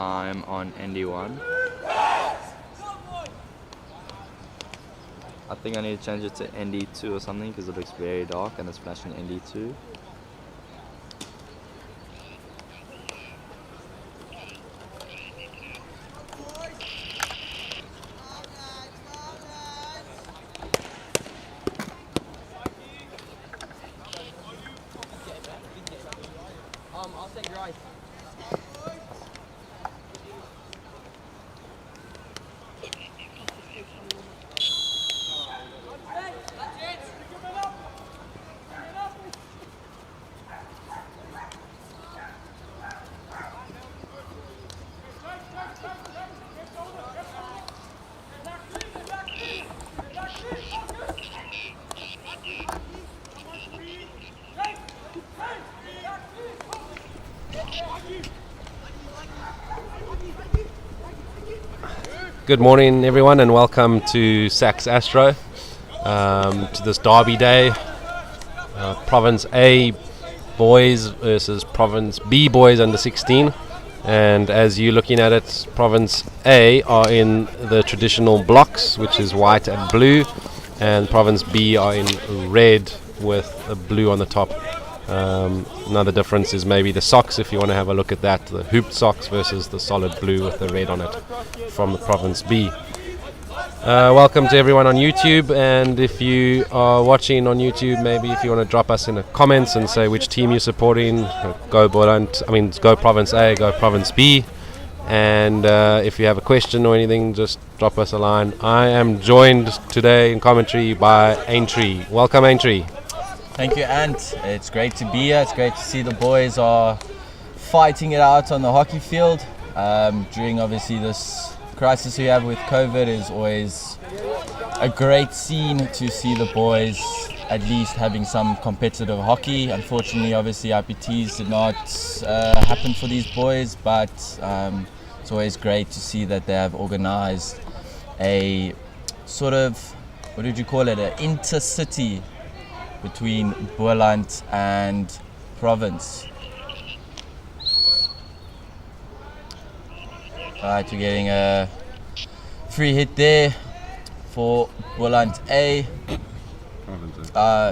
I'm on ND1. I think I need to change it to ND2 or something because it looks very dark and it's flashing ND2. I'll take right. Good morning, everyone, and welcome to Sax Astro, to this derby day. Province A boys versus Province B boys under 16. And as you're looking at it, Province A are in the traditional blocks, which is white and blue, and Province B are in red with a blue on the top. Another difference is maybe the socks, if you want to have a look at that, the hooped socks versus the solid blue with the red on it from the Province B. Welcome to everyone on YouTube, and if you are watching on YouTube, maybe if you want to drop us in the comments and say which team you're supporting, go Province A, go Province B, and if you have a question or anything, just drop us a line. I am joined today in commentary by Aintree. Welcome, Aintree. Thank you, Ant. It's great to be here. It's great to see the boys are fighting it out on the hockey field. During obviously this crisis we have with COVID, is always a great scene to see the boys at least having some competitive hockey. Unfortunately, obviously IPTs did not happen for these boys, but it's always great to see that they have organized a sort of, what did you call it, an intercity between Boland and Province. Right, we're getting a free hit there for Boland A.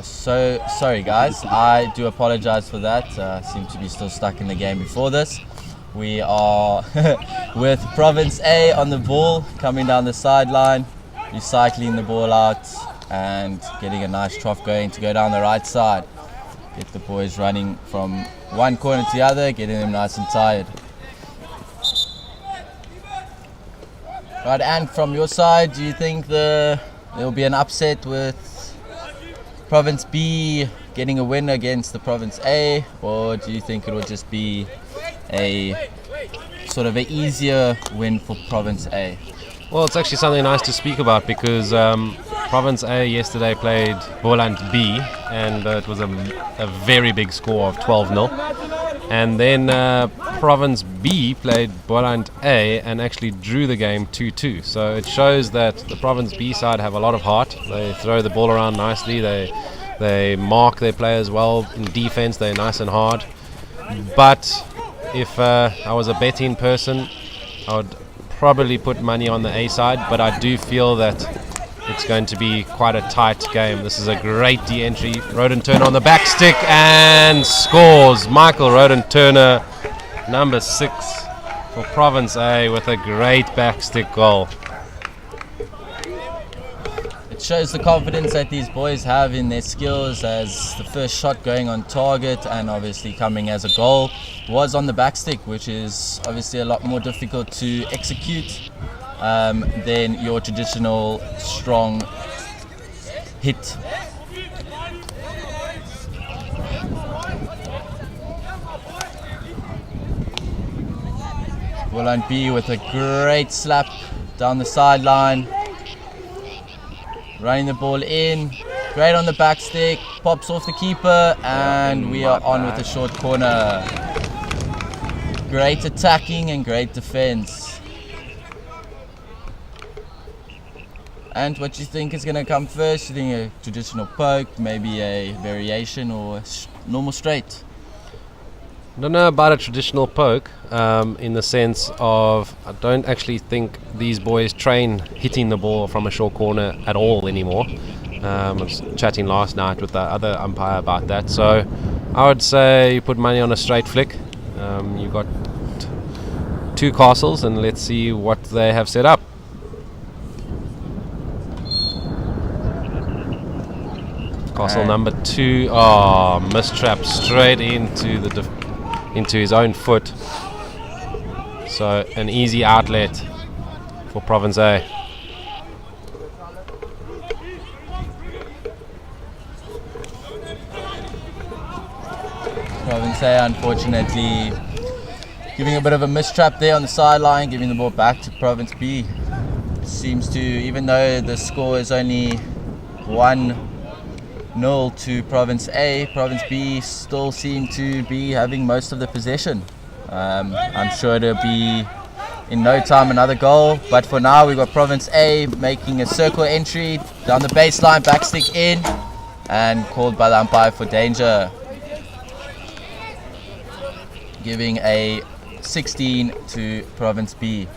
So sorry guys, I do apologize for that. Seem to be still stuck in the game before this. We are with Province A on the ball, coming down the sideline, recycling the ball out and getting a nice trough going to go down the right side. Get the boys running from one corner to the other, getting them nice and tired. Right, and from your side, do you think there will be an upset with Province B getting a win against the Province A, or do you think it will just be a sort of an easier win for Province A? Well, it's actually something nice to speak about because Province A yesterday played Boland B, and it was a very big score of 12-0. And then Province B played Boland A and actually drew the game 2-2. So it shows that the Province B side have a lot of heart. They throw the ball around nicely. They mark their players well in defense. They're nice and hard. But if I was a betting person, I would probably put money on the A side, but I do feel that it's going to be quite a tight game. This is a great de-entry. Roden Turner on the back stick and scores. Michael Roden Turner, number 6 for Province A, with a great back stick goal. It shows the confidence that these boys have in their skills, as the first shot going on target and obviously coming as a goal was on the back stick, which is obviously a lot more difficult to execute than your traditional strong hit. Boland B with a great slap down the sideline, running the ball in, great on the back stick, pops off the keeper, and we are on with a short corner. Great attacking and great defense. And what do you think is going to come first? You think a traditional poke, maybe a variation, or a normal straight? don't know about a traditional poke, in the sense of I don't actually think these boys train hitting the ball from a short corner at all anymore. I was chatting last night with the other umpire about that. So I would say you put money on a straight flick. You've got two castles, and let's see what they have set up. Castle number 2. Oh, mistrap straight into into his own foot. So an easy outlet for Province A. Province A, unfortunately, giving a bit of a mistrap there on the sideline, giving the ball back to Province B. Seems to, even though the score is only 1-0 to Province A, Province B still seem to be having most of the possession. I'm sure it'll be in no time another goal, but for now we've got Province A making a circle entry down the baseline, backstick in, and called by the umpire for danger, giving a 16 to Province B.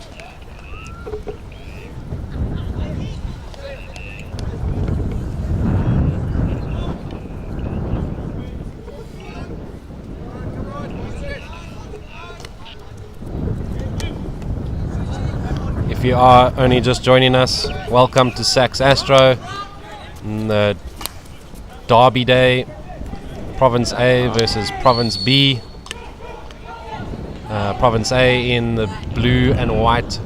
If you are only just joining us, welcome to Sax Astro, the Derby Day, Province A versus Province B. Province A in the blue and white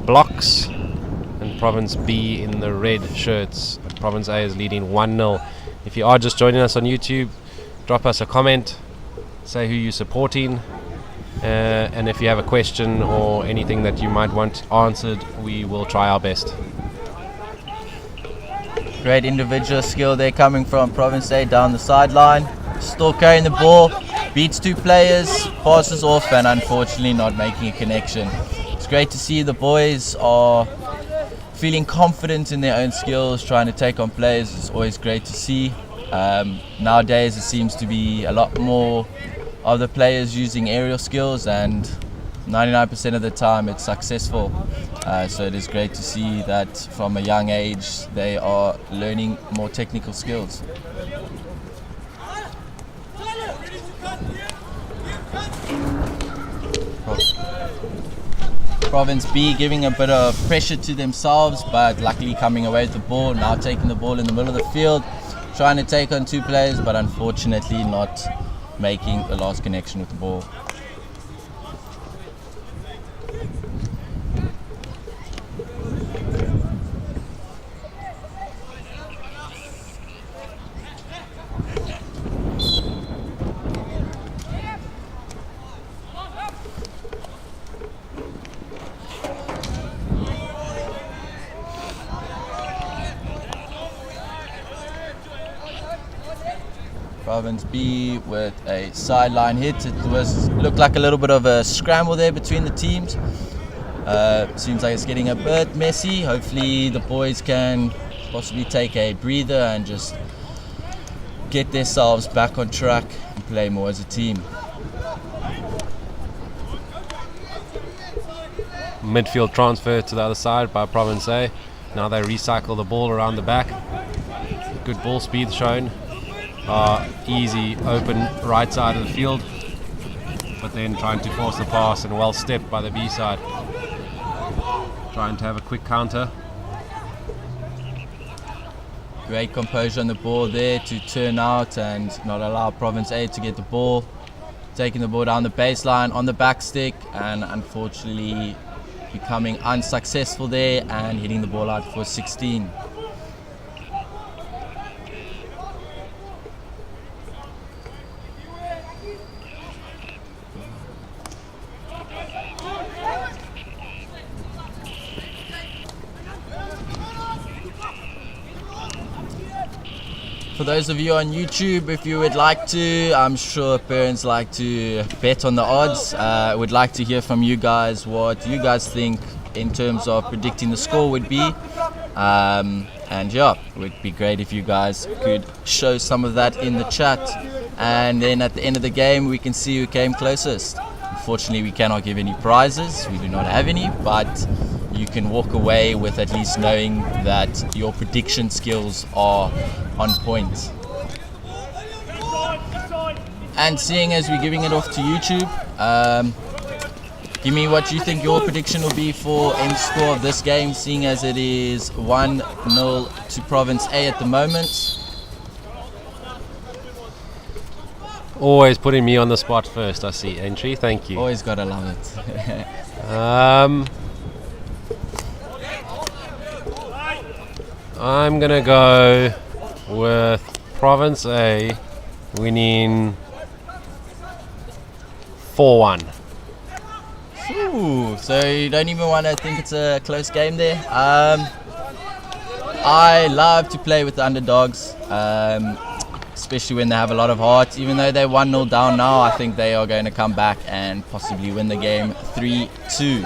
blocks, and Province B in the red shirts. Province A is leading 1-0. If you are just joining us on YouTube, drop us a comment, say who you're supporting, and if you have a question or anything that you might want answered, we will try our best. Great individual skill there coming from Province A down the sideline. Still carrying the ball, beats two players, passes off, and unfortunately not making a connection. It's great to see the boys are feeling confident in their own skills, trying to take on players. It's always great to see. Nowadays it seems to be a lot more of the players using aerial skills, and 99% of the time it's successful. So it is great to see that from a young age they are learning more technical skills. Province B giving a bit of pressure to themselves, but luckily coming away with the ball, now taking the ball in the middle of the field, trying to take on two players, but unfortunately not making the last connection with the ball. Province B with a sideline hit. It looked like a little bit of a scramble there between the teams. Seems like it's getting a bit messy. Hopefully the boys can possibly take a breather and just get themselves back on track and play more as a team. Midfield transfer to the other side by Province A. Now they recycle the ball around the back. Good ball speed shown. Easy open right side of the field, but then trying to force the pass, and well stepped by the B side, trying to have a quick counter. Great composure on the ball there to turn out and not allow Province A to get the ball, taking the ball down the baseline on the back stick, and unfortunately becoming unsuccessful there and hitting the ball out for 16. For those of you on YouTube, if you would like to, I'm sure parents like to bet on the odds. Would like to hear from you guys what you guys think in terms of predicting the score would be. And yeah, it would be great if you guys could show some of that in the chat. And then at the end of the game, we can see who came closest. Unfortunately, we cannot give any prizes. We do not have any, but you can walk away with at least knowing that your prediction skills are on point. And seeing as we're giving it off to YouTube, give me what you think your prediction will be for end score of this game, seeing as it is 1-0 to Province A at the moment. Always putting me on the spot first, I see. Entry, thank you. Always gotta love it. I'm gonna go with Province A winning 4-1. Ooh, so you don't even want to think it's a close game there. I love to play with the underdogs, especially when they have a lot of heart. Even though they're 1-0 down now, I think they are going to come back and possibly win the game 3-2.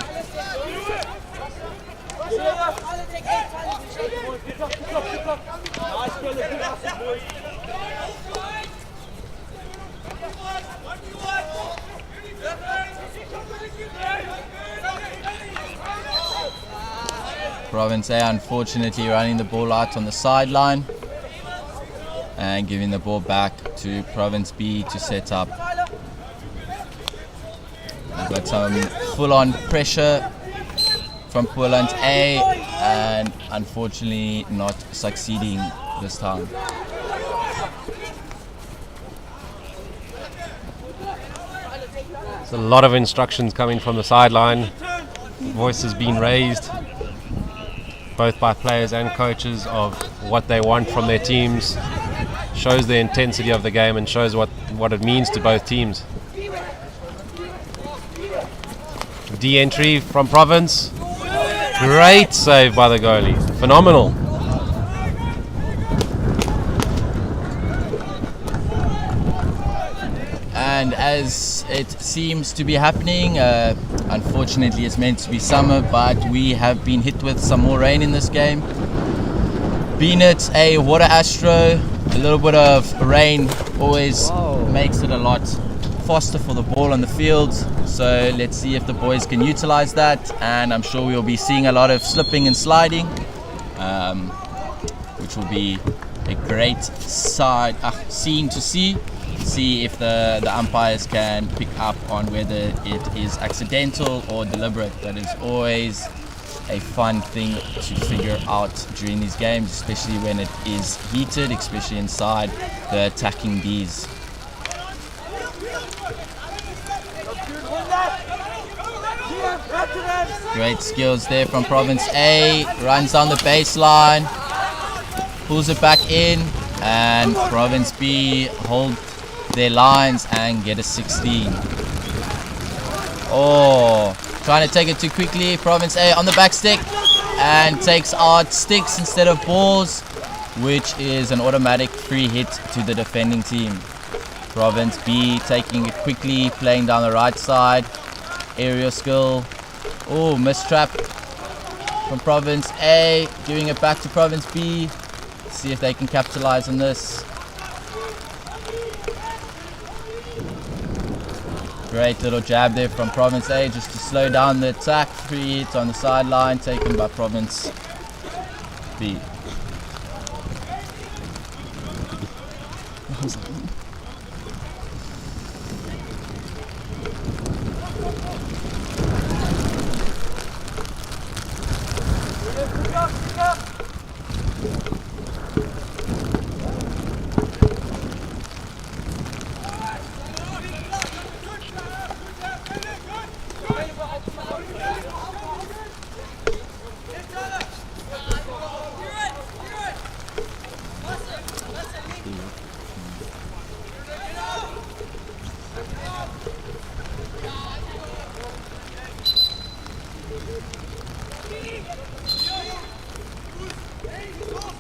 Province A unfortunately running the ball out on the sideline and giving the ball back to Province B to set up. We've got some full-on pressure from Poland A and unfortunately not succeeding this time. There's a lot of instructions coming from the sideline. Voices being raised, both by players and coaches, of what they want from their teams. Shows the intensity of the game and shows what it means to both teams. D entry from Province. Great save by the goalie. Phenomenal. And as it seems to be happening, unfortunately it's meant to be summer, but we have been hit with some more rain in this game. Being it a water astro, a little bit of rain always makes it a lot faster for the ball on the field. So let's see if the boys can utilize that, and I'm sure we'll be seeing a lot of slipping and sliding, which will be a great scene to see if the umpires can pick up on whether it is accidental or deliberate. That is always a fun thing to figure out during these games, especially when it is heated, especially inside the attacking Ds. Great skills there from Province A. Runs down the baseline, pulls it back in, and Province B hold their lines and get a 16. Oh, trying to take it too quickly. Province A on the back stick and takes out sticks instead of balls, which is an automatic free hit to the defending team. Province B taking it quickly, playing down the right side. Aerial skill. Oh, mistrap from Province A, giving it back to Province B. See if they can capitalize on this. Great little jab there from Province A just to slow down the attack. Free hit on the sideline taken by Province B.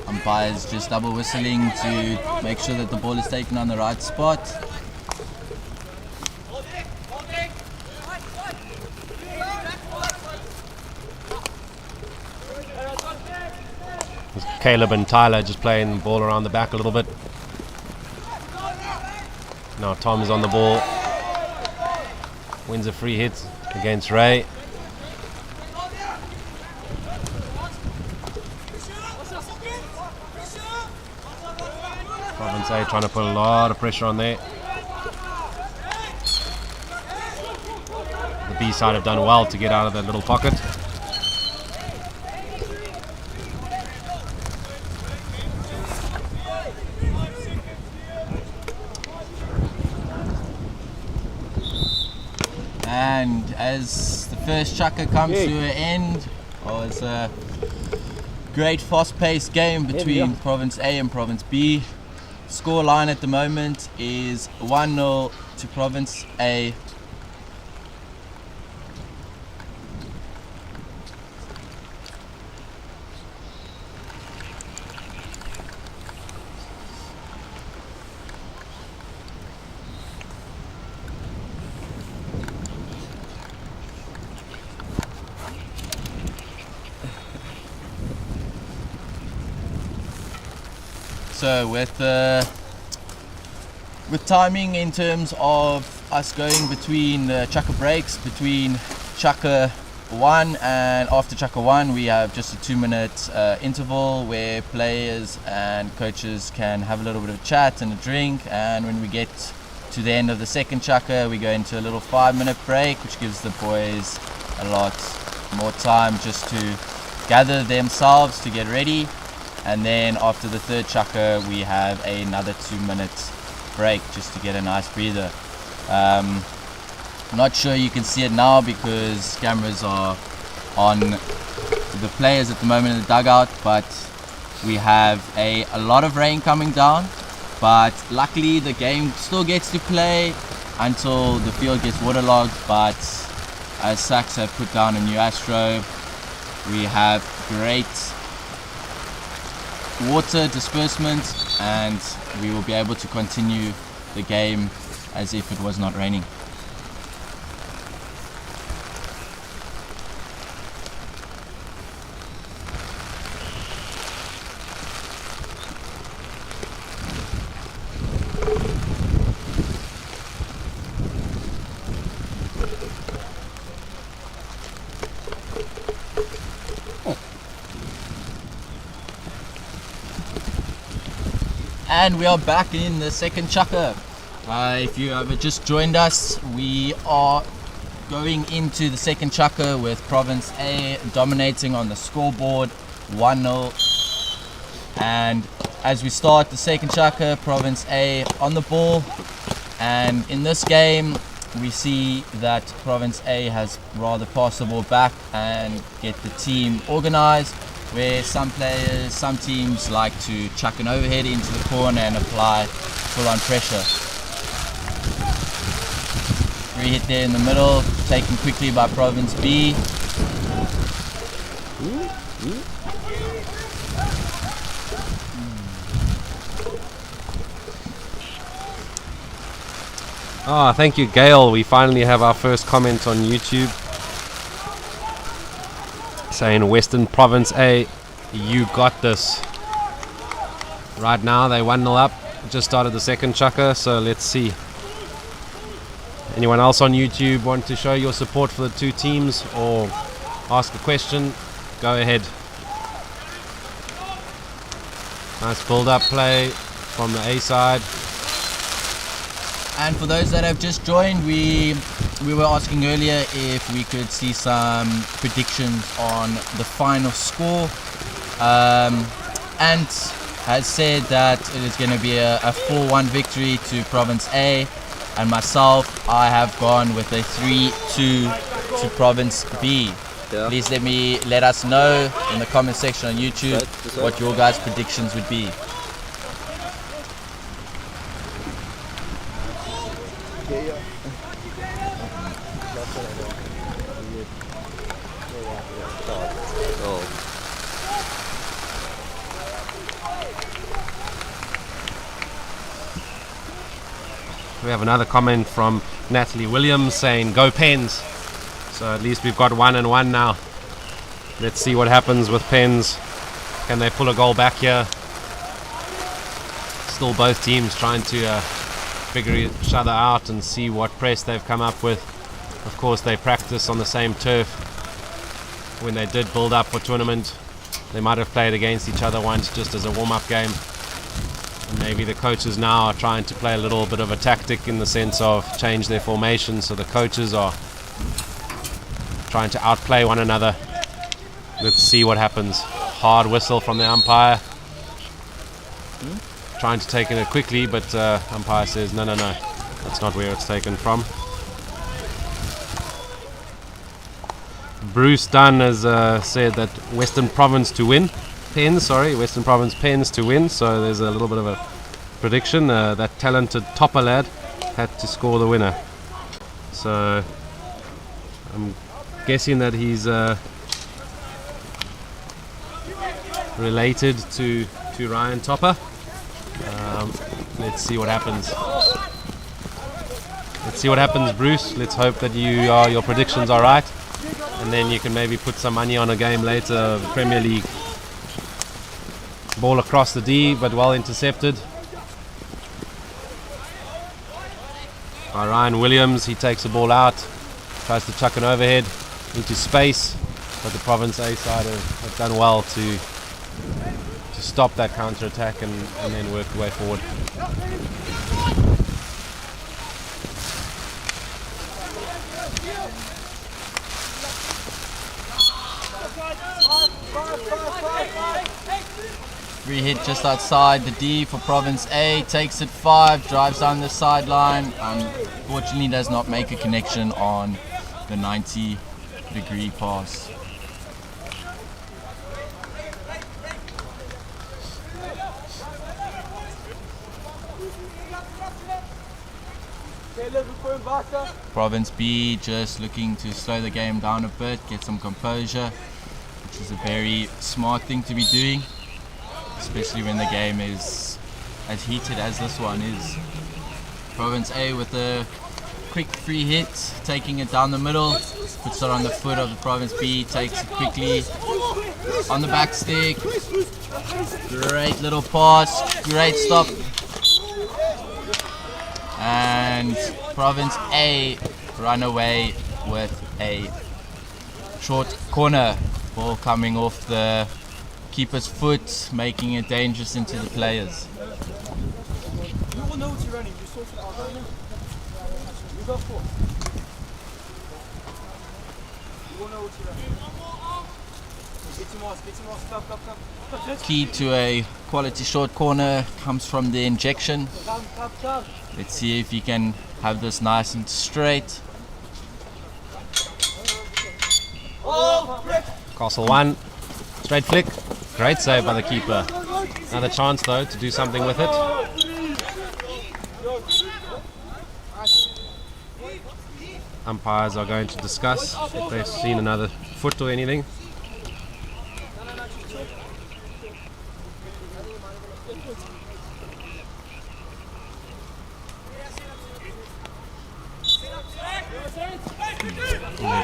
Umpires just double whistling to make sure that the ball is taken on the right spot. Caleb and Tyler just playing the ball around the back a little bit. Now Tom is on the ball. Wins a free hit against Ray. Province A trying to put a lot of pressure on there. The B side have done well to get out of that little pocket. And as the first chukker comes to an end, it's a great fast-paced game between Province A and Province B. Score line at the moment is 1-0 to Province A. So with timing in terms of us going between the chukker breaks, between chukker 1 and after chukker 1 we have just a 2-minute interval where players and coaches can have a little bit of chat and a drink, and when we get to the end of the second chukker we go into a little 5-minute break, which gives the boys a lot more time just to gather themselves to get ready. And then after the third chukker we have another 2-minute break just to get a nice breather. Not sure you can see it now because cameras are on the players at the moment in the dugout, but we have a lot of rain coming down, but luckily the game still gets to play until the field gets waterlogged. But as Sax have put down a new Astro, we have great water disbursement and we will be able to continue the game as if it was not raining. And we are back in the second chukker. If you have just joined us, we are going into the second chukker with Province A dominating on the scoreboard 1-0. And as we start the second chukker, Province A on the ball. And in this game, we see that Province A has rather passed the ball back and get the team organized, where some players, some teams like to chuck an overhead into the corner and apply full-on pressure. Free hit there in the middle, taken quickly by Province B. Thank you, Gail. We finally have our first comment on YouTube. Saying Western Province A, you got this. Right now they 1-0 up, just started the second chukker, so let's see. Anyone else on YouTube want to show your support for the two teams or ask a question? Go ahead. Nice build-up play from the A side. And for those that have just joined, we were asking earlier if we could see some predictions on the final score. Ant has said that it is going to be a 4-1 victory to Province A, and myself, I have gone with a 3-2 to Province B. Yeah. Please let us know in the comment section on YouTube what your guys' predictions would be. We have another comment from Natalie Williams saying go Pens. So at least we've got 1-1 now. Let's see what happens with Pens. Can they pull a goal back here? Still both teams trying to figure each other out and see what press they've come up with. Of course, they practice on the same turf. When they did build up for tournament, they might have played against each other once just as a warm-up game. And maybe the coaches now are trying to play a little bit of a tactic in the sense of change their formation, so the coaches are trying to outplay one another. Let's see what happens. Hard whistle from the umpire. Trying to take it quickly, but umpire says no, that's not where it's taken from. Bruce Dunn has said that Western Province to win. Western Province Pens to win, so there's a little bit of a prediction. That talented Topper lad had to score the winner. So I'm guessing that he's related to Ryan Topper. Let's see what happens. Let's see what happens, Bruce. Let's hope that your predictions are right, and then you can maybe put some money on a game later, Premier League. Ball across the D, but well intercepted by Ryan Williams. He takes the ball out, tries to chuck an overhead into space, but the Province A side have done well to stop that counter attack and then work the way forward. Free hit just outside the D for Province A, takes it 5, drives down the sideline, unfortunately does not make a connection on the 90-degree pass. Province B just looking to slow the game down a bit, get some composure, which is a very smart thing to be doing, especially when the game is as heated as this one is. Province A with a quick free hit, taking it down the middle, puts it on the foot of the Province B, takes it quickly on the back stick. Great little pass, great stop. And Province A run away with a short corner. Ball coming off the keeper's foot, making it dangerous into the players. You will know what you're running. You sort it out, don't you? You go for it. You will know what you're running. Get your mask, come. Key to a quality short corner comes from the injection. Come. Let's see if he can have this nice and straight. Castle 1, straight flick, great save by the keeper. Another chance though to do something with it. Umpires are going to discuss if they've seen another foot or anything.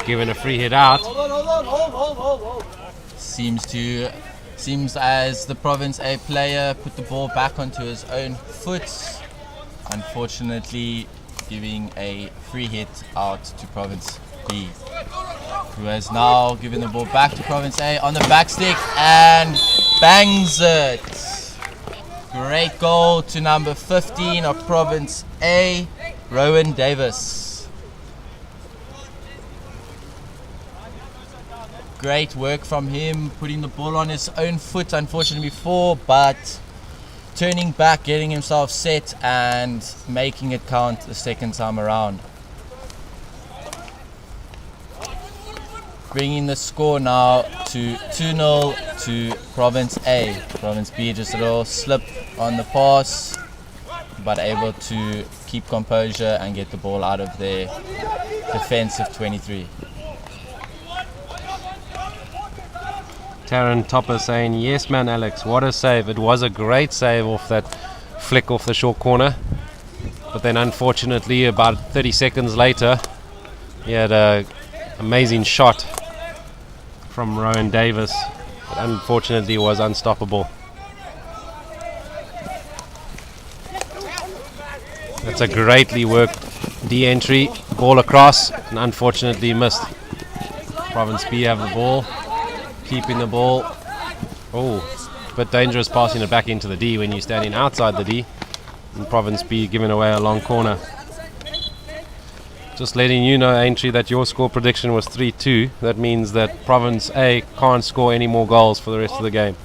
Given a free hit out. Hold. Seems as the Province A player put the ball back onto his own foot, unfortunately giving a free hit out to Province B, who has now given the ball back to Province A on the back stick and bangs it. Great goal to number 15 of Province A, Rowan Davis. Great work from him, putting the ball on his own foot unfortunately before, but turning back, getting himself set and making it count the second time around. Bringing the score now to 2-0 to Province A. Province B just a little slip on the pass, but able to keep composure and get the ball out of their defensive 23. Taryn Topper saying, yes man Alex, what a save. It was a great save off that flick off the short corner. But then unfortunately about 30 seconds later, he had an amazing shot from Rowan Davis but unfortunately was unstoppable. That's a greatly worked D-entry, ball across, and unfortunately missed. Province B have the ball, keeping the ball. Oh, but dangerous passing it back into the D when you're standing outside the D. And Province B giving away a long corner. Just letting you know, Aintree, that your score prediction was 3-2. That means that Province A can't score any more goals for the rest of the game.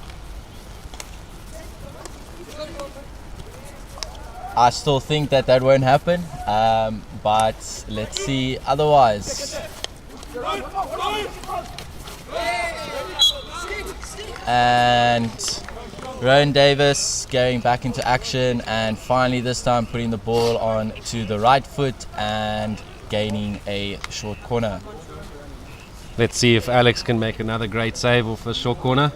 I still think that won't happen, but let's see otherwise. And Rowan Davis going back into action, and finally this time putting the ball on to the right foot and gaining a short corner. Let's see if Alex can make another great save off the short corner.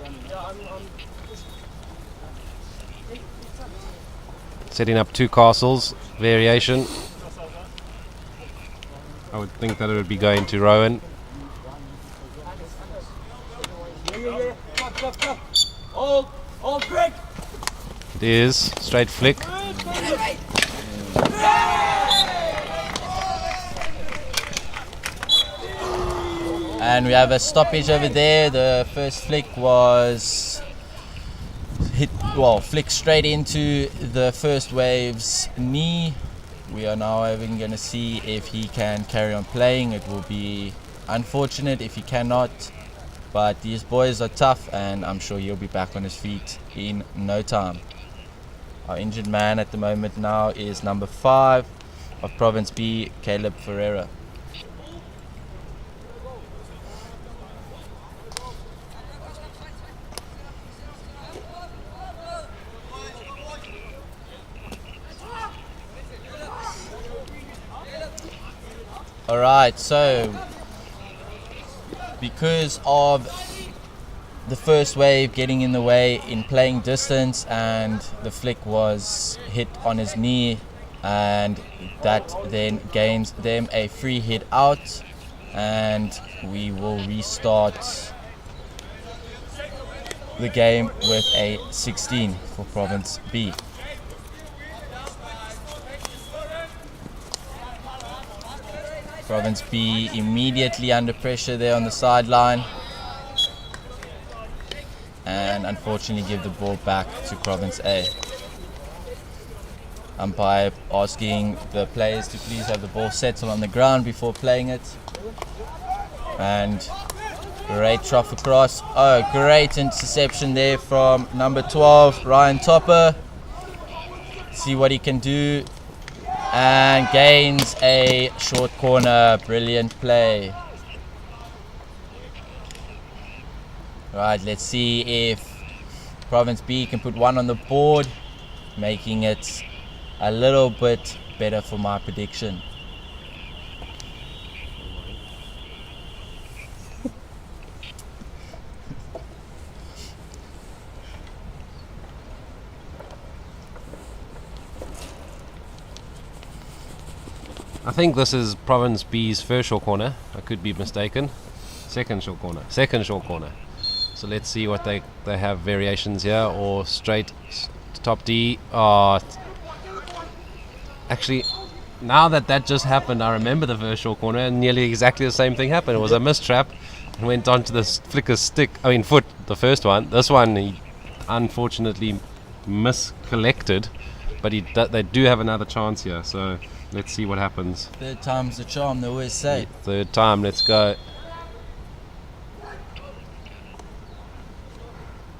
Setting up two castles, variation. I would think that it would be going to Rowan. Hold, Greg. It is, straight flick. And we have a stoppage over there. The first flick was flick straight into the first wave's knee. We are now going to see if he can carry on playing. It will be unfortunate if he cannot, but these boys are tough, and I'm sure he'll be back on his feet in no time. Our injured man at the moment now is number 5 of Province B, Caleb Ferreira. Alright, so because of the first wave getting in the way in playing distance, and the flick was hit on his knee, and that then gains them a free hit out, and we will restart the game with a 16 for Province B. Province B immediately under pressure there on the sideline, and unfortunately give the ball back to Province A. Umpire asking the players to please have the ball settle on the ground before playing it. And great trough across. Oh, great interception there from number 12, Ryan Topper. See what he can do. And gains a short corner. Brilliant play. Right, let's see if Province B can put one on the board, making it a little bit better for my prediction. I think this is Province B's first short corner. I could be mistaken. Second short corner. So let's see what they have variations here, or straight top D. Actually, now that just happened, I remember the first short corner, and nearly exactly the same thing happened. It was a mistrap and went onto the flicker's foot, the first one. This one he unfortunately miscollected, but they do have another chance here, so let's see what happens. Third time's the charm, they always say. Third time, let's go.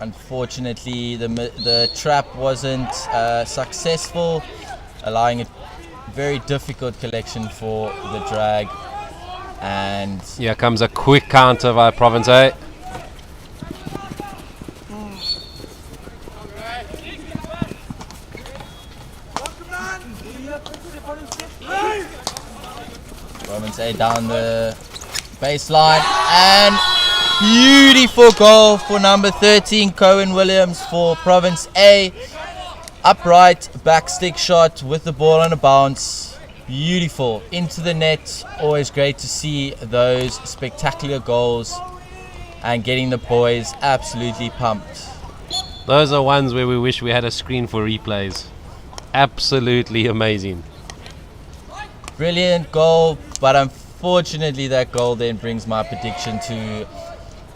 Unfortunately, the trap wasn't successful, allowing a very difficult collection for the drag. And here comes a quick counter by Province A. Province A down the baseline, and beautiful goal for number 13, Cohen Williams for Province A. Upright back stick shot with the ball on a bounce. Beautiful. Into the net. Always great to see those spectacular goals and getting the boys absolutely pumped. Those are ones where we wish we had a screen for replays. Absolutely amazing. Brilliant goal, but unfortunately that goal then brings my prediction to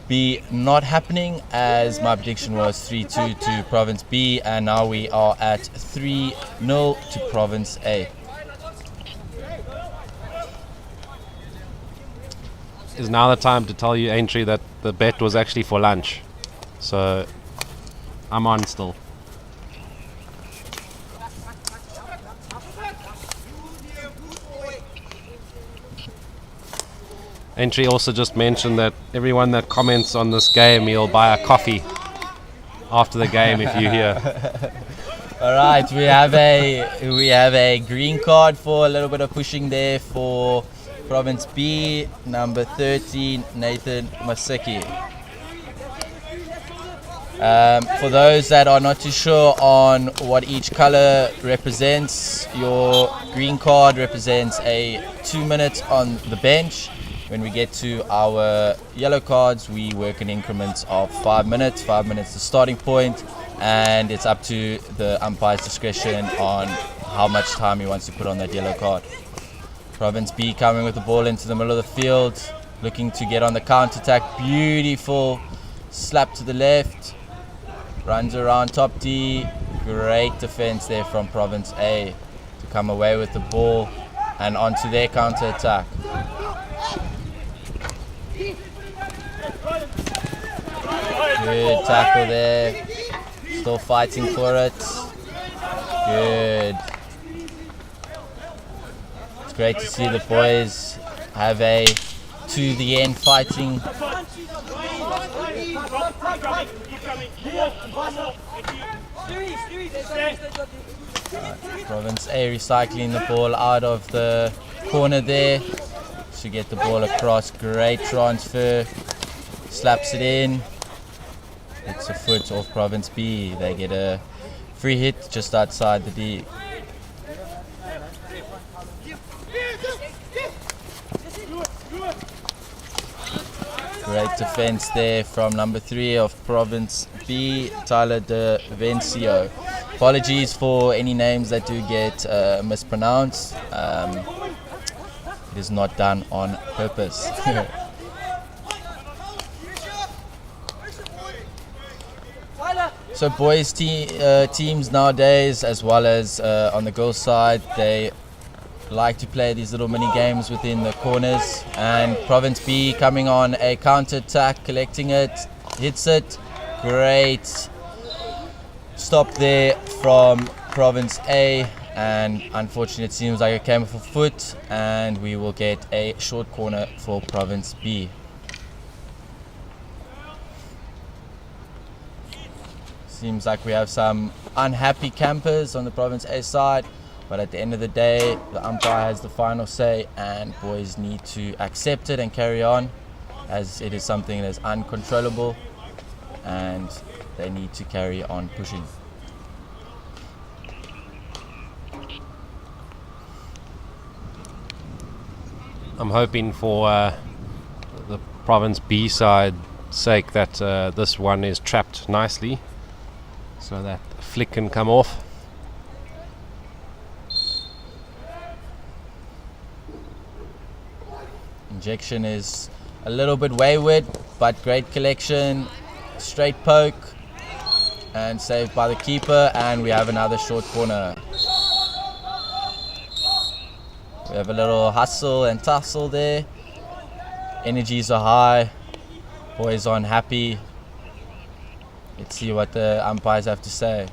be not happening, as my prediction was 3-2 to Province B, and now we are at 3-0 to Province A. Is now the time to tell you, Aintree, that the bet was actually for lunch. So I'm on still. Aintree also just mentioned that everyone that comments on this game, he'll buy a coffee after the game if you hear. All right, we have a green card for a little bit of pushing there for Province B, number 13, Nathan Maseki. For those that are not too sure on what each color represents, your green card represents a 2 minutes on the bench. When we get to our yellow cards, we work in increments of 5 minutes. 5 minutes the starting point, and it's up to the umpire's discretion on how much time he wants to put on that yellow card. Province B coming with the ball into the middle of the field, looking to get on the counter-attack. Beautiful slap to the left, runs around top D. Great defense there from Province A to come away with the ball and onto their counter-attack. Good tackle there. Still fighting for it. Good. It's great to see the boys have a to the end fighting. Province A recycling the ball out of the corner there to get the ball across. Great transfer. Slaps it in. It's a foot off Province B. They get a free hit just outside the D. Great defense there from number 3 of Province B, Tyler De Vencio. Apologies for any names that do get mispronounced. It is not done on purpose. So boys teams nowadays, as well as on the girls side, they like to play these little mini games within the corners, and Province B coming on a counter attack, collecting it, hits it. Great stop there from Province A, and unfortunately it seems like it came off a foot, and we will get a short corner for Province B. Seems like we have some unhappy campers on the Province A side, but at the end of the day, the umpire has the final say, and boys need to accept it and carry on, as it is something that is uncontrollable, and they need to carry on pushing. I'm hoping for the Province B side sake that this one is trapped nicely, so that flick can come off. Injection is a little bit wayward, but great collection, straight poke, and saved by the keeper, and we have another short corner. We have a little hustle and tussle there. Energies are high, boys are unhappy. Let's see what the umpires have to say.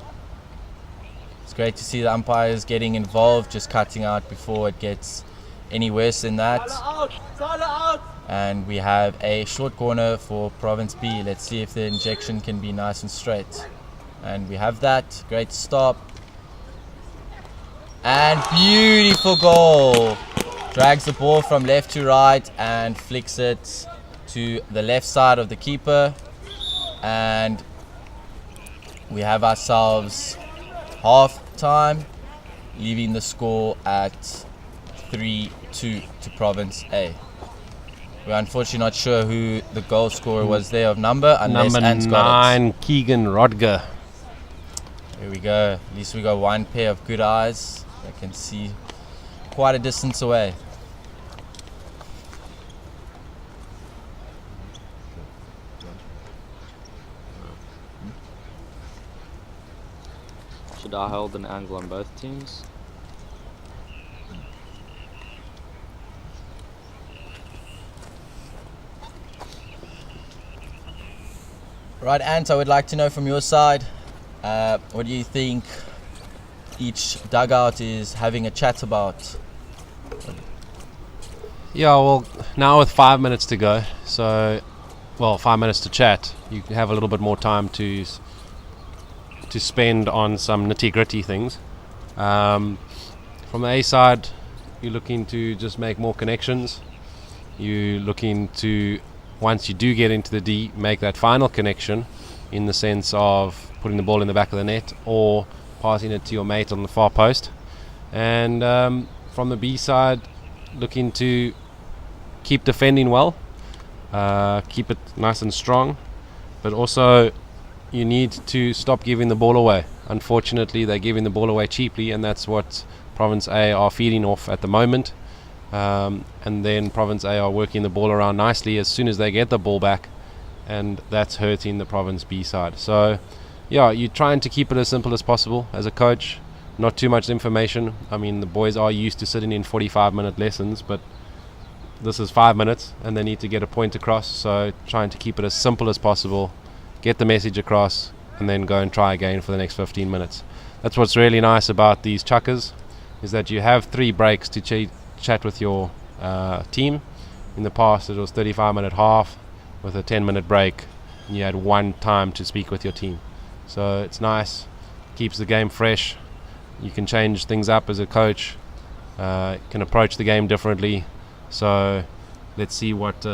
It's great to see the umpires getting involved, just cutting out before it gets any worse than that. And we have a short corner for Province B. Let's see if the injection can be nice and straight. And we have that. Great stop. And beautiful goal. Drags the ball from left to right and flicks it to the left side of the keeper. And we have ourselves half time, leaving the score at 3-2 to Province A. We're unfortunately not sure who the goal scorer was there of number, unless Number Ant's got it. 9, Keegan Rodger. Here we go. At least we got one pair of good eyes that can see quite a distance away. Should I hold an angle on both teams? Right, Ant, I would like to know from your side, what do you think each dugout is having a chat about? Yeah, well, now with 5 minutes to go, 5 minutes to chat, you have a little bit more time to spend on some nitty-gritty things. From the A side, you're looking to just make more connections. You're looking to, once you do get into the D, make that final connection in the sense of putting the ball in the back of the net or passing it to your mate on the far post. And from the B side, looking to keep defending well, keep it nice and strong, but also you need to stop giving the ball away. Unfortunately, they're giving the ball away cheaply, and that's what Province A are feeding off at the moment. And then Province A are working the ball around nicely as soon as they get the ball back, and that's hurting the Province B side. So yeah, you're trying to keep it as simple as possible as a coach, not too much information. I mean, the boys are used to sitting in 45-minute lessons, but this is 5 minutes and they need to get a point across, so trying to keep it as simple as possible, get the message across, and then go and try again for the next 15 minutes. That's what's really nice about these chukkers, is that you have 3 breaks to chat with your team. In the past it was 35-minute half with a 10-minute break, and you had 1 time to speak with your team. So it's nice, keeps the game fresh. You can change things up as a coach, can approach the game differently. So let's see what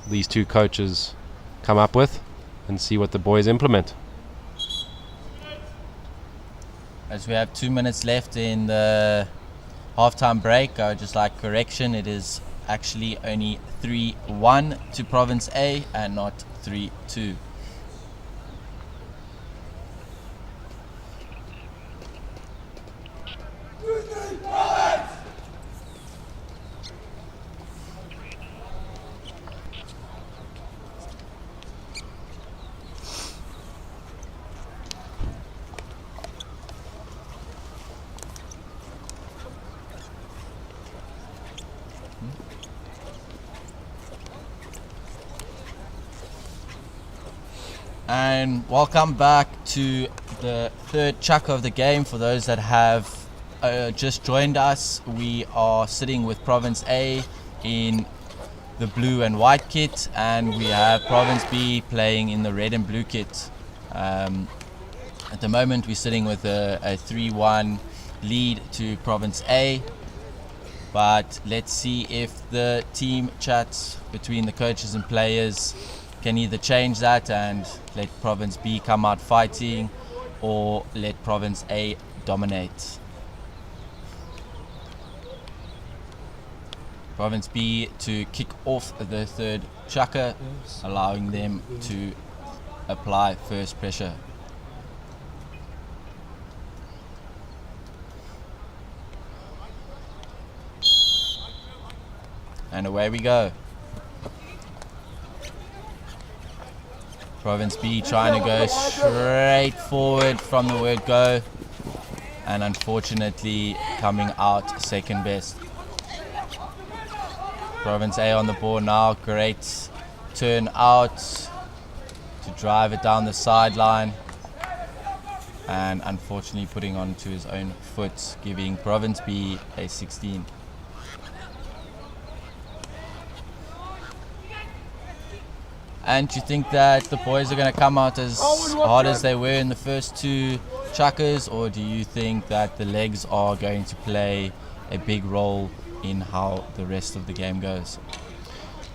these 2 coaches come up with and see what the boys implement. As we have 2 minutes left in the halftime break, I would just like correction. It is actually only 3-1 to Province A and not 3-2. And welcome back to the third chuck of the game. For those that have just joined us, we are sitting with Province A in the blue and white kit, and we have Province B playing in the red and blue kit. At the moment we're sitting with a 3-1 lead to Province A, but let's see if the team chats between the coaches and players can either change that and let Province B come out fighting, or let Province A dominate. Province B to kick off the third chukker, allowing them to apply first pressure. And away we go. Province B trying to go straight forward from the word go, and unfortunately coming out second best. Province A on the ball now, great turn out to drive it down the sideline, and unfortunately putting onto his own foot, giving Province B a 16. And do you think that the boys are going to come out as hard as they were in the first 2 chukkers, or do you think that the legs are going to play a big role in how the rest of the game goes?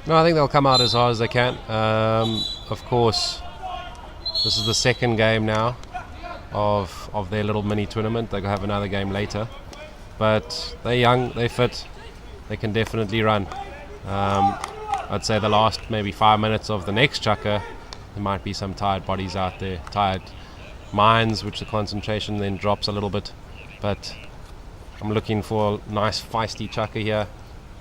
No, I think they'll come out as hard as they can. Of course, this is the second game now of their little mini tournament. They'll have another game later. But they're young, they're fit, they can definitely run. I'd say the last maybe 5 minutes of the next chucker, there might be some tired bodies out there, tired minds, which the concentration then drops a little bit. But I'm looking for a nice feisty chucker here,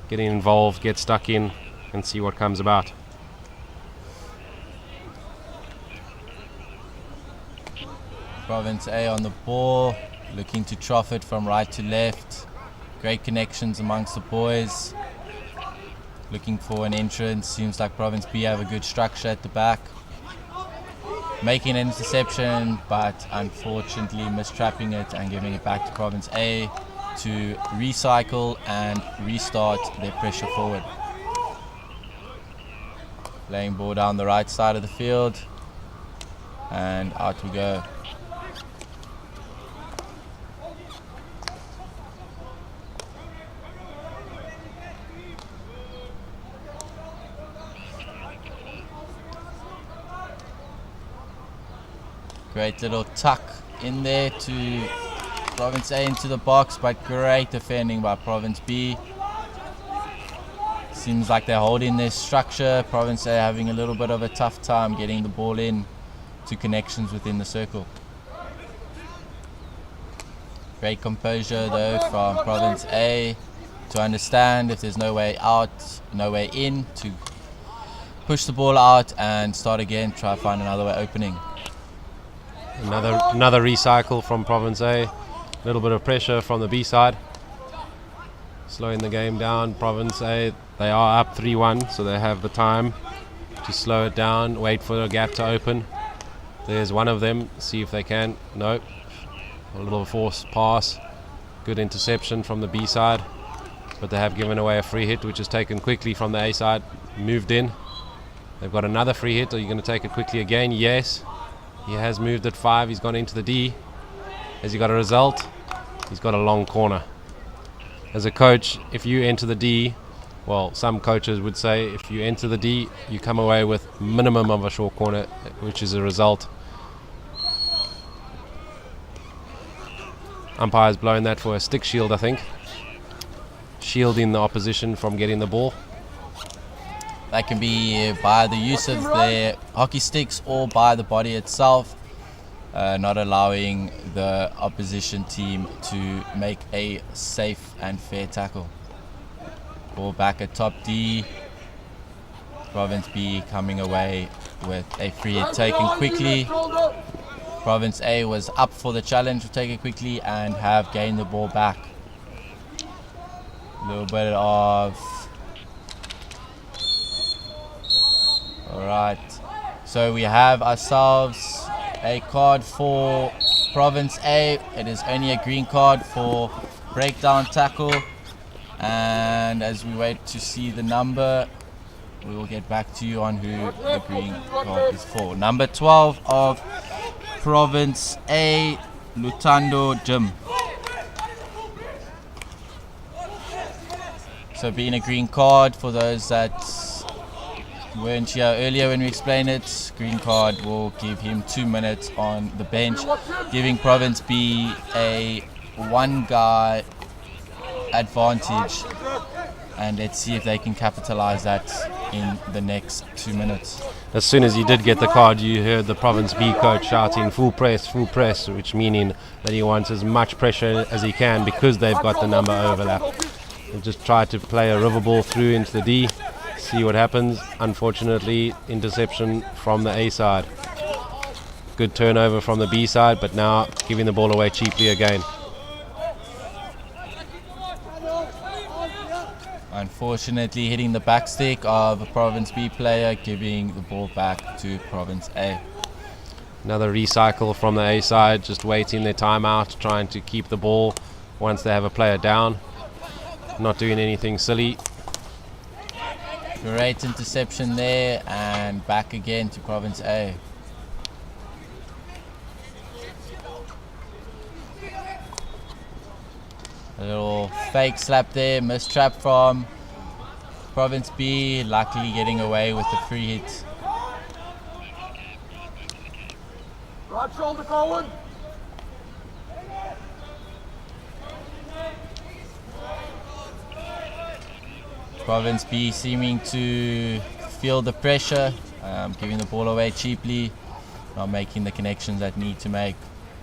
getting involved, get stuck in, and see what comes about. Province A on the ball, looking to trough it from right to left. Great connections amongst the boys. Looking for an entrance. Seems like Province B have a good structure at the back. Making an interception, but unfortunately mistrapping it and giving it back to Province A to recycle and restart their pressure forward. Laying ball down the right side of the field, and out we go. Great little tuck in there to Province A into the box, but great defending by Province B. Seems like they're holding their structure. Province A having a little bit of a tough time getting the ball in to connections within the circle. Great composure though from Province A to understand if there's no way out, no way in, to push the ball out and start again, try to find another way opening. Another recycle from Province A. A little bit of pressure from the B side. Slowing the game down. Province A, they are up 3-1, so they have the time to slow it down, wait for the gap to open. There's one of them, see if they can. Nope. A little forced pass. Good interception from the B side, but they have given away a free hit, which is taken quickly from the A side. Moved in. They've got another free hit. Are you going to take it quickly again? Yes. He has moved at 5. He's gone into the D. Has he got a result? He's got a long corner. As a coach, if you enter the D, well, some coaches would say if you enter the D, you come away with minimum of a short corner, which is a result. Umpire's blowing that for a stick shield, I think. Shielding the opposition from getting the ball. That can be by the use of their hockey sticks or by the body itself, not allowing the opposition team to make a safe and fair tackle. Ball back at top D. Province B coming away with a free hit taken quickly. Province A was up for the challenge to take it quickly and have gained the ball back. A little bit of... Alright, so we have ourselves a card for Province A. It is only a green card for breakdown tackle, and as we wait to see the number, we will get back to you on who the green card is for. Number 12 of Province A, Lutando Jim. So being a green card, for those that weren't here earlier when we explained it, green card will give him 2 minutes on the bench, giving Province B a one guy advantage, and let's see if they can capitalize that in the next 2 minutes. As soon as he did get the card, you heard the Province B coach shouting full press, which meaning that he wants as much pressure as he can because they've got the number overlap. He'll just try to play a river ball through into the D, see what happens. Unfortunately, interception from the A side. Good turnover from the B side, but now giving the ball away cheaply again. Unfortunately, hitting the backstick of a Province B player, giving the ball back to Province A. Another recycle from the A side, just waiting their time out, trying to keep the ball once they have a player down. Not doing anything silly. Great interception there, and back again to Province A. A little fake slap there, mistrap from Province B, luckily getting away with the free hit. Right shoulder forward. Province B seeming to feel the pressure, giving the ball away cheaply, not making the connections that need to make.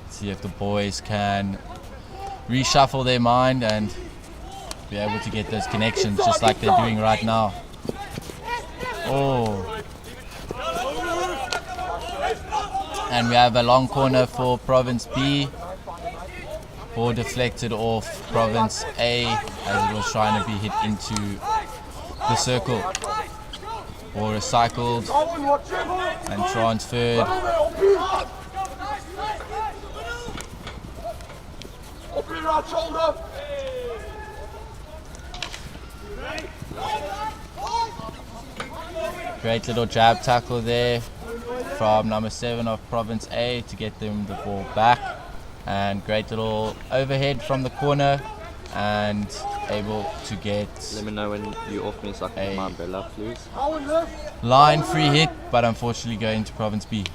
See if the boys can reshuffle their mind and be able to get those connections just like they're doing right now. Oh. And we have a long corner for Province B. Ball deflected off Province A as it was trying to be hit into the circle. Ball recycled and transferred. Great little jab tackle there from number 7 of Province A to get them the ball back, and great little overhead from the corner and able to get Let me know when you off me so I can get my umbrella, please. line free hit, but unfortunately going to Province B.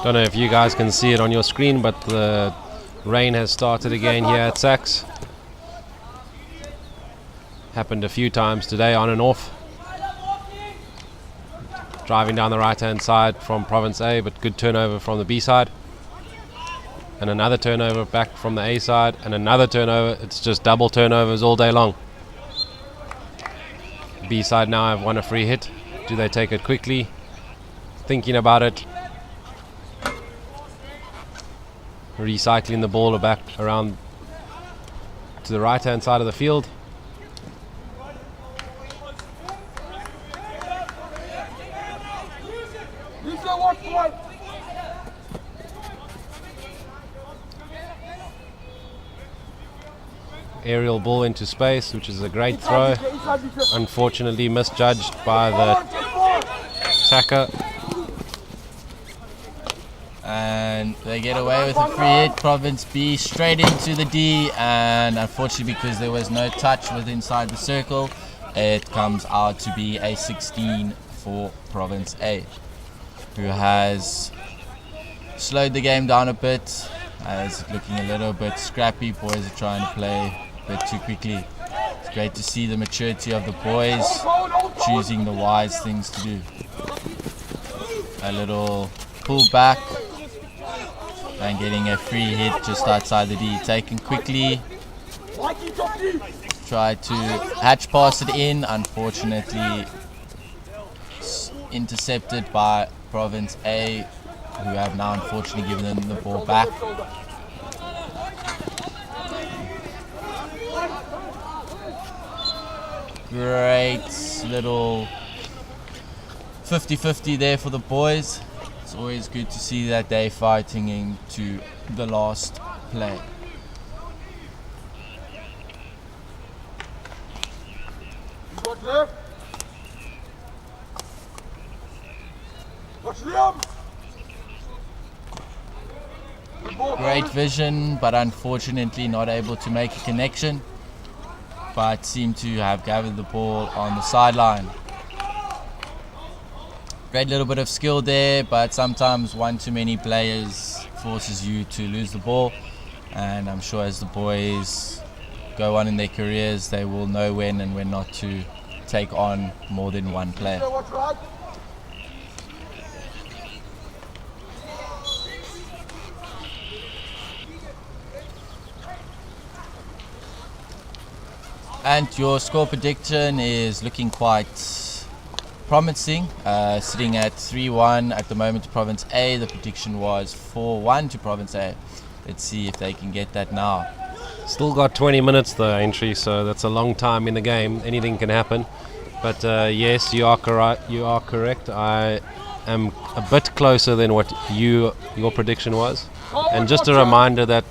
Don't know if you guys can see it on your screen, but the rain has started again here at Sax. Happened a few times today, on and off. Driving down the right hand side from Province A, but good turnover from the B side. And another turnover back from the A side, and another turnover. It's just double turnovers all day long. B side now have won a free hit. Do they take it quickly? Thinking about it. Recycling the ball back around to the right hand side of the field. Aerial ball into space, which is a great throw. Unfortunately misjudged by the attacker. And they get away with a free hit. Province B straight into the D, and unfortunately because there was no touch with inside the circle, it comes out to be a 16 for Province A, who has slowed the game down a bit, as it's looking a little bit scrappy. Boys are trying to play a bit too quickly. It's great to see the maturity of the boys choosing the wise things to do. A little pull back and getting a free hit just outside the D. Taken quickly. Tried to hatch pass it in. Unfortunately intercepted by Province A, who have now unfortunately given them the ball back. Great little 50-50 there for the boys. It's always good to see that they're fighting into the last play. Great vision, but unfortunately not able to make a connection, but seem to have gathered the ball on the sideline. Great little bit of skill there, but sometimes one too many players forces you to lose the ball, and I'm sure as the boys go on in their careers, they will know when and when not to take on more than one player. And your score prediction is looking quite promising, sitting at 3-1 at the moment to Province A. The prediction was 4-1 to Province A. Let's see if they can get that now. Still got 20 minutes though, Aintree, so that's a long time in the game. Anything can happen. But yes, you are correct. I am a bit closer than what your prediction was. And just a reminder that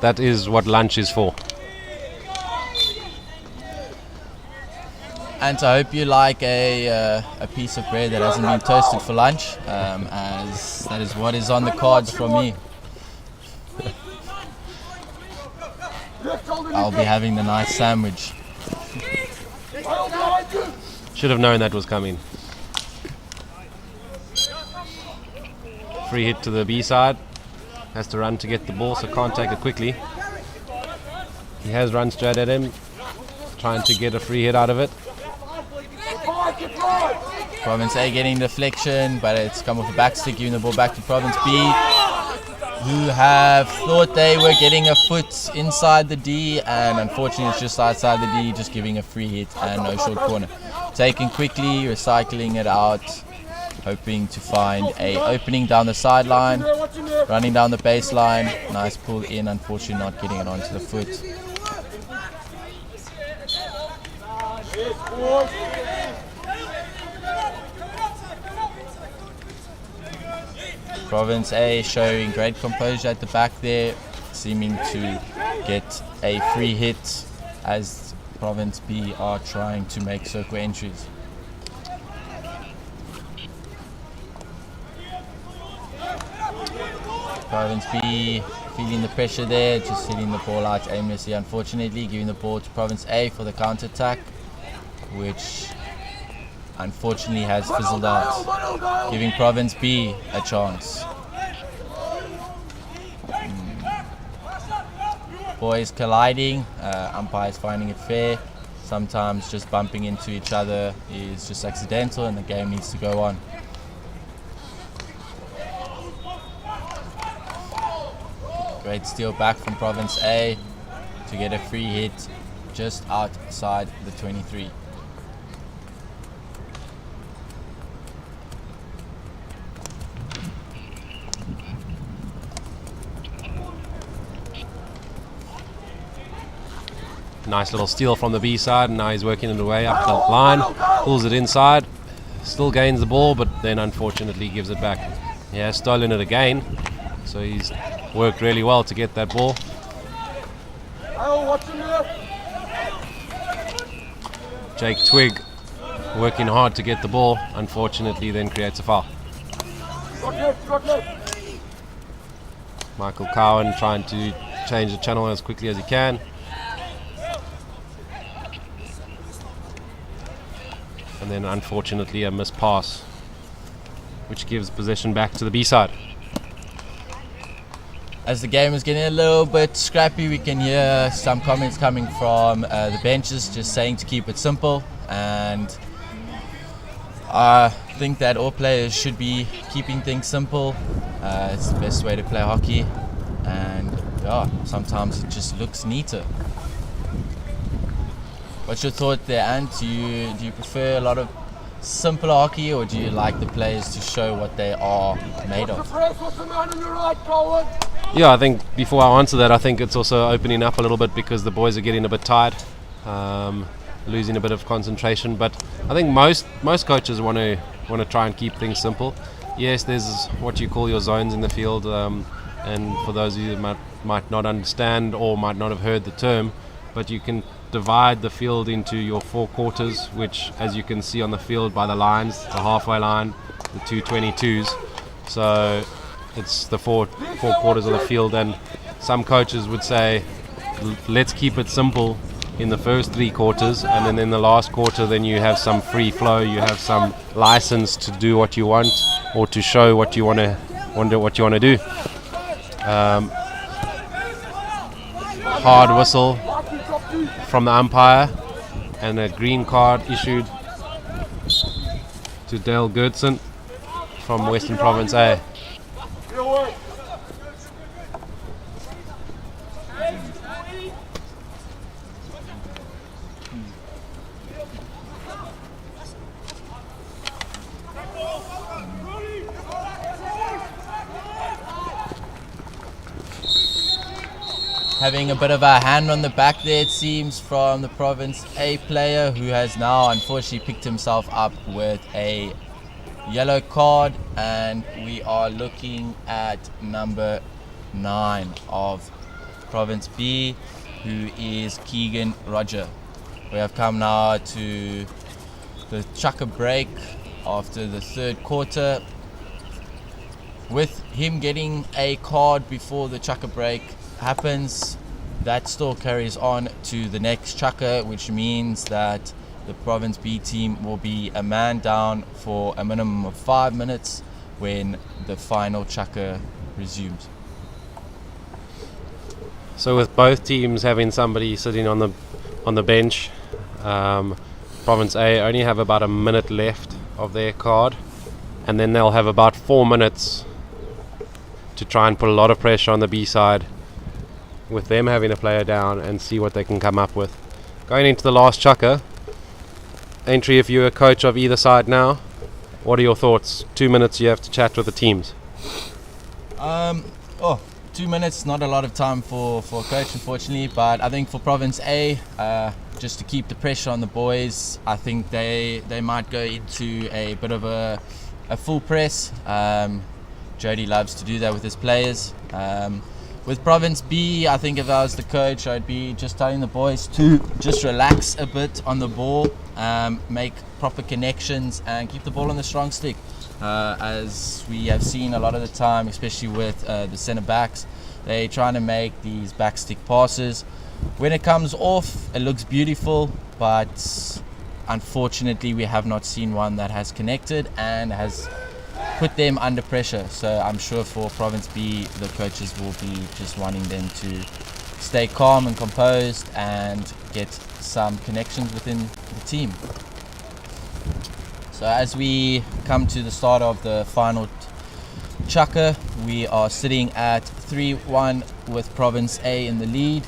that is what lunch is for. And I hope you like a piece of bread that hasn't been toasted for lunch, as that is what is on the cards from me. I'll be having the nice sandwich. Should have known that was coming. Free hit to the B side. Has to run to get the ball, so can't take it quickly. He has run straight at him, trying to get a free hit out of it. Province A getting deflection, but it's come off a back stick, giving the ball back to Province B, who have thought they were getting a foot inside the D, and unfortunately it's just outside the D, just giving a free hit and no short corner. Taken quickly, recycling it out, hoping to find a opening down the sideline, running down the baseline. Nice pull in, unfortunately not getting it onto the foot. Province A showing great composure at the back there, seeming to get a free hit as Province B are trying to make circle entries. Province B feeling the pressure there, just hitting the ball out aimlessly, unfortunately, giving the ball to Province A for the counter-attack, which unfortunately has fizzled out, giving Province B a chance. Boys colliding, umpires finding it fair. Sometimes just bumping into each other is just accidental and the game needs to go on. Great steal back from Province A to get a free hit just outside the 23. Nice little steal from the B side, and now he's working it away up the line, pulls it inside, still gains the ball, but then unfortunately gives it back. He has stolen it again, so he's worked really well to get that ball. Jake Twigg working hard to get the ball, unfortunately then creates a foul. Michael Cowan trying to change the channel as quickly as he can. And then unfortunately a missed pass, which gives possession back to the B side. As the game is getting a little bit scrappy, we can hear some comments coming from the benches just saying to keep it simple, and I think that all players should be keeping things simple. It's the best way to play hockey, and yeah, sometimes it just looks neater. What's your thought there, Ant? Do you prefer a lot of simpler hockey, or do you like the players to show what they are made of? Yeah, I think before I answer that, I think it's also opening up a little bit because the boys are getting a bit tired, losing a bit of concentration. But I think most coaches want to try and keep things simple. Yes, there's what you call your zones in the field, and for those of you that might not understand or might not have heard the term, but you can divide the field into your 4 quarters, which, as you can see on the field by the lines, the halfway line, the 222s. So it's the four quarters of the field, and some coaches would say, let's keep it simple in the first 3 quarters, and then in the last quarter, then you have some free flow, you have some license to do what you want or to show what you want to do. Hard whistle from the umpire and a green card issued to Dale Gertson from Western Province A. Having a bit of a hand on the back there, it seems, from the Province A player, who has now unfortunately picked himself up with a yellow card, and we are looking at number 9 of Province B, who is Keegan Roger. We have come now to the chucker break after the 3rd quarter. With him getting a card before the chucker break happens, that still carries on to the next chucker, which means that the Province B team will be a man down for a minimum of 5 minutes when the final chucker resumes. So with both teams having somebody sitting on the bench, Province A only have about a minute left of their card, and then they'll have about 4 minutes to try and put a lot of pressure on the B side with them having a player down and see what they can come up with. Going into the last chukker, Entry, if you're a coach of either side now, what are your thoughts? 2 minutes you have to chat with the teams. 2 minutes, not a lot of time for a coach, unfortunately, but I think for Province A, just to keep the pressure on the boys, I think they might go into a bit of a full press. Jody loves to do that with his players. With Province B, I think if I was the coach, I'd be just telling the boys to just relax a bit on the ball, make proper connections and keep the ball on the strong stick. As we have seen a lot of the time, especially with the centre backs, they're trying to make these back stick passes. When it comes off, it looks beautiful, but unfortunately we have not seen one that has connected and has put them under pressure. So I'm sure for Province B, the coaches will be just wanting them to stay calm and composed and get some connections within the team. So as we come to the start of the final chukker, we are sitting at 3-1 with Province A in the lead.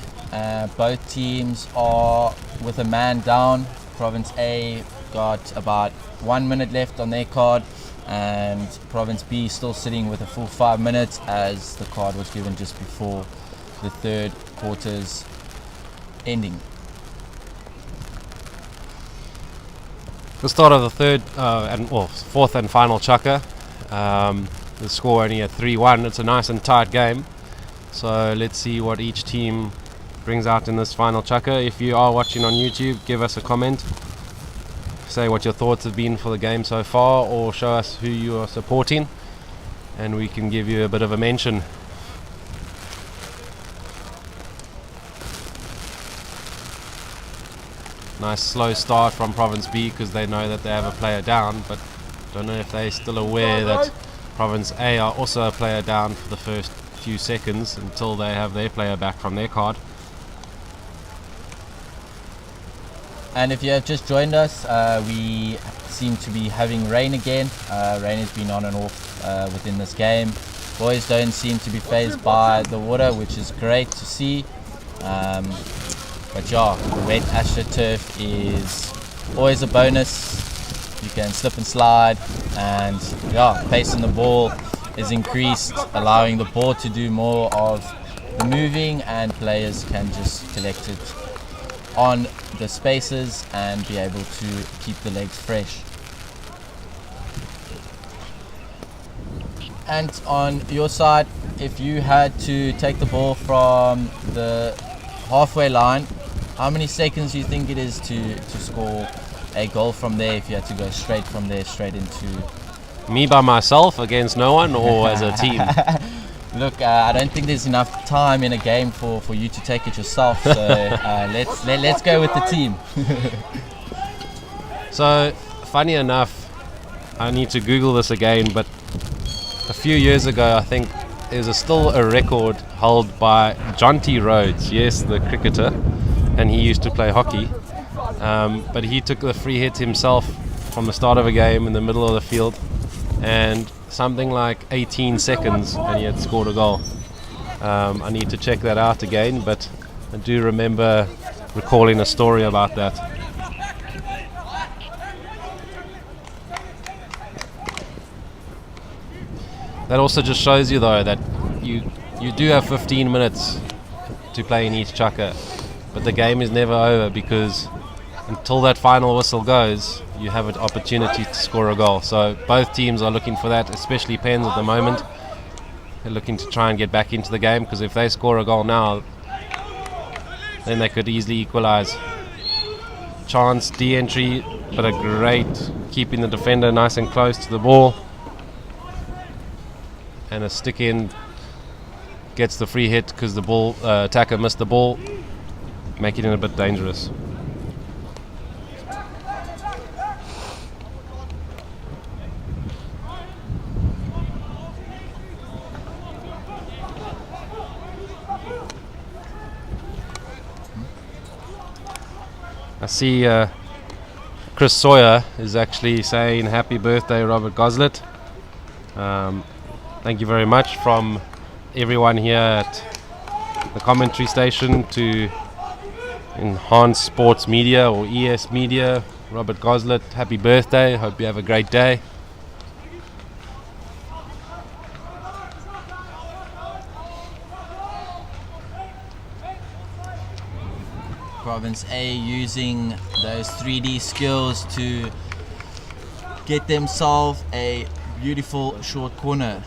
Both teams are with a man down. Province A got about 1 minute left on their card, and Province B still sitting with a full 5 minutes as the card was given just before the third quarter's ending. The start of the fourth and final chukker. The score only at 3-1. It's a nice and tight game. So let's see what each team brings out in this final chukker. If you are watching on YouTube, give us a comment. Say what your thoughts have been for the game so far, or show us who you are supporting, and we can give you a bit of a mention. Nice slow start from Province B because they know that they have a player down, but don't know if they're still aware that Province A are also a player down for the first few seconds until they have their player back from their card. And if you have just joined us, we seem to be having rain again. Rain has been on and off within this game. Boys don't seem to be fazed by the water, which is great to see. But yeah, wet AstroTurf is always a bonus. You can slip and slide, and yeah, pace in the ball is increased, allowing the ball to do more of the moving, and players can just collect it on the spaces and be able to keep the legs fresh. And on your side, if you had to take the ball from the halfway line, how many seconds do you think it is to score a goal from there, if you had to go straight from there straight into... Me by myself against no one, or as a team? Look, I don't think there's enough time in a game for you to take it yourself, so let's go with the team. So, funny enough, I need to Google this again, but a few years ago, I think there's still a record held by Jonty Rhodes, yes, the cricketer, and he used to play hockey, but he took the free hit himself from the start of a game in the middle of the field, and something like 18 seconds, and he had scored a goal. I need to check that out again, but I do remember recalling a story about that. That also just shows you, though, that you do have 15 minutes to play in each chukker, but the game is never over, because until that final whistle goes, you have an opportunity to score a goal. So both teams are looking for that, especially Pens at the moment. They're looking to try and get back into the game, because if they score a goal now, then they could easily equalize. Chance, de-entry, but a great keeping the defender nice and close to the ball. And a stick in gets the free hit because the ball attacker missed the ball, making it a bit dangerous. I see Chris Sawyer is actually saying happy birthday, Robert Goslet. Thank you very much from everyone here at the commentary station to Enhanced Sports Media or ES Media. Robert Goslet, happy birthday. Hope you have a great day. Province A using those 3D skills to get themselves a beautiful short corner.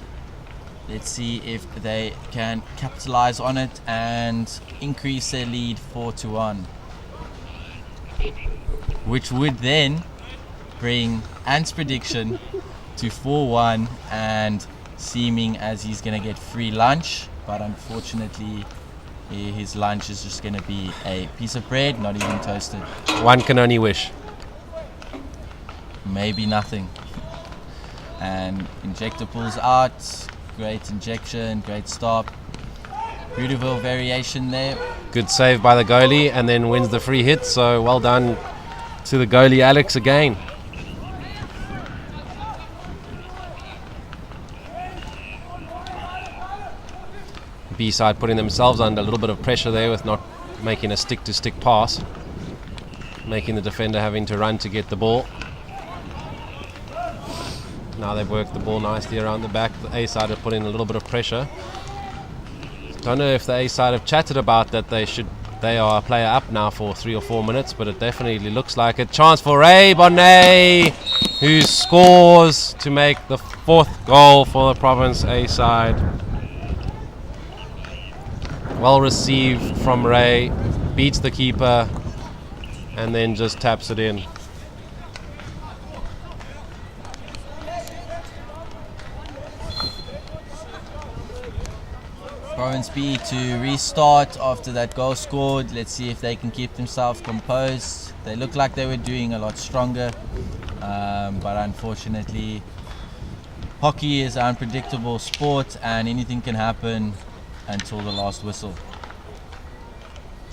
Let's see if they can capitalize on it and increase their lead 4-1, which would then bring Ant's prediction to 4-1 and seeming as he's going to get free lunch, but unfortunately his lunch is just going to be a piece of bread, not even toasted. One can only wish. Maybe nothing. And injector pulls out. Great injection, great stop. Beautiful variation there. Good save by the goalie and then wins the free hit. So well done to the goalie Alex again. B-side putting themselves under a little bit of pressure there with not making a stick-to-stick pass, making the defender having to run to get the ball. Now they've worked the ball nicely around the back. The A-side have put in a little bit of pressure. Don't know if the A-side have chatted about that they are a player up now for 3 or 4 minutes, but it definitely looks like a chance for Ray Bonnet, who scores to make the 4th goal for the Province A-side. Well received from Ray, beats the keeper and then just taps it in. Province B to restart after that goal scored. Let's see if they can keep themselves composed. They look like they were doing a lot stronger, but unfortunately hockey is an unpredictable sport and anything can happen until the last whistle.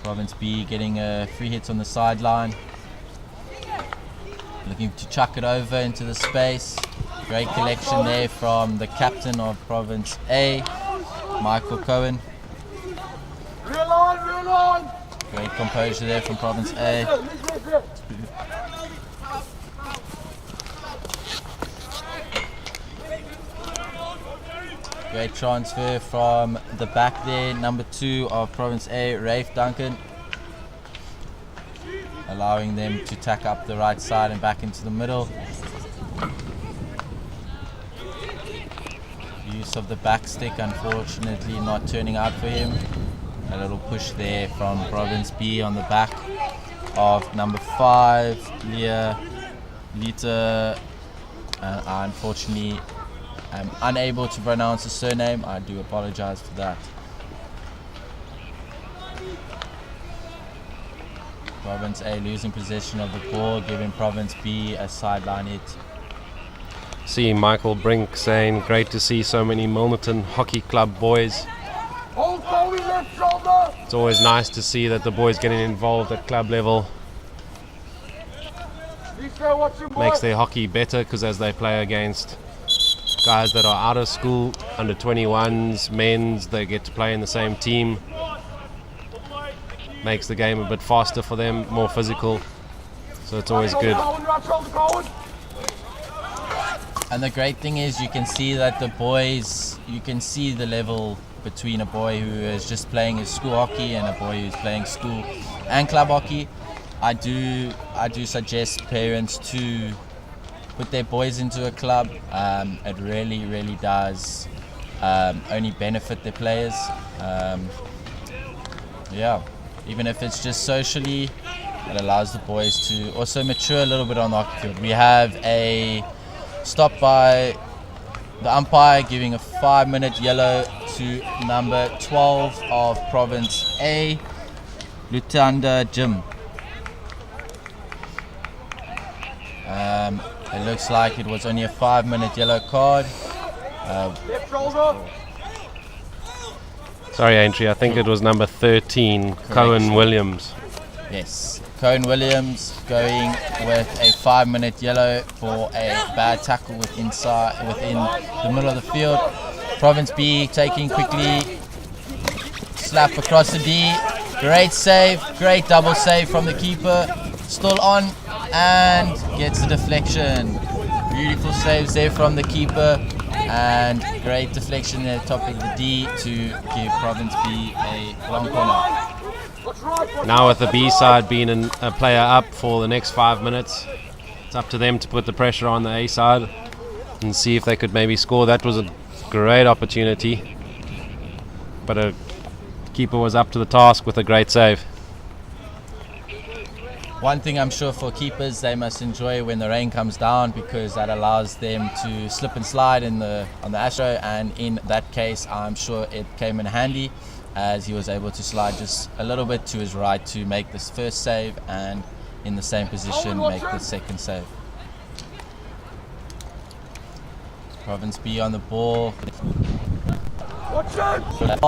Province B getting a free hit on the sideline, looking to chuck it over into the space. Great collection there from the captain of Province A, Michael Cohen. Real on! Great composure there from Province A. Great transfer from the back there, number 2 of Province A, Rafe Duncan, allowing them to tack up the right side and back into the middle. Use of the back stick, unfortunately not turning out for him. A little push there from Province B on the back of number 5, Lita. Unfortunately, I'm unable to pronounce the surname. I do apologize for that. Province A losing possession of the ball, giving Province B a sideline hit. See Michael Brink saying, great to see so many Milnerton Hockey Club boys. It's always nice to see that the boys getting involved at club level. Makes their hockey better, because as they play against guys that are out of school, under 21s, men's, they get to play in the same team. Makes the game a bit faster for them, more physical. So it's always good. And the great thing is you can see that the boys, you can see the level between a boy who is just playing his school hockey and a boy who's playing school and club hockey. I do suggest parents to put their boys into a club. It really does only benefit their players. Even if it's just socially, it allows the boys to also mature a little bit on the hockey field. We have a stop by the umpire giving a 5-minute yellow to number 12 of Province A, Lutanda Jim. It looks like it was only a 5-minute yellow card. Sorry, Aintree, I think it was number 13, Cohen Williams. Yes, Cone Williams going with a 5-minute yellow for a bad tackle within the middle of the field. Province B taking quickly, slap across the D, great save, great double save from the keeper, still on and gets the deflection. Beautiful saves there from the keeper and great deflection at the top of the D to give Province B a long corner. Now with the B side being a player up for the next 5 minutes, it's up to them to put the pressure on the A side and see if they could maybe score. That was a great opportunity, but a keeper was up to the task with a great save. One thing I'm sure for keepers, they must enjoy when the rain comes down, because that allows them to slip and slide on the Astro, and in that case I'm sure it came in handy, as he was able to slide just a little bit to his right to make this first save, and in the same position make the second save. Province B on the ball. Pass